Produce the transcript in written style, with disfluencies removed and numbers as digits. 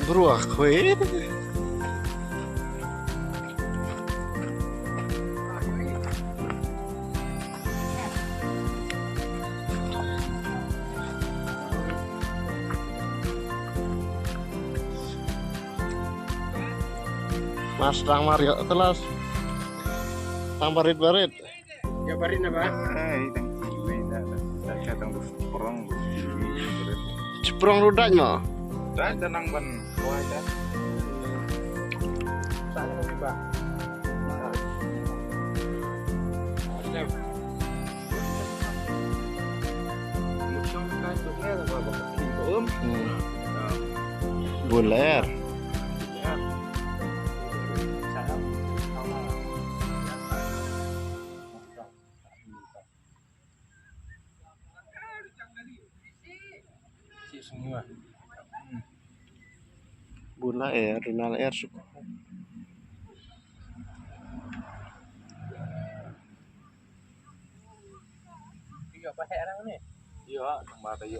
Beruah kue. Mas Mario telas tambarit-barit. Ya barin na ba? Itang kiwi na datang dos orang kiwi. Ceprong rudanya. Ada nang ban kuaja. Saan mo ba? Musyong kaso nga ba ba. Buler. Semua. Buna air, Rinal air suka. Tiga pakai orang ni. Iya, nang mata yo.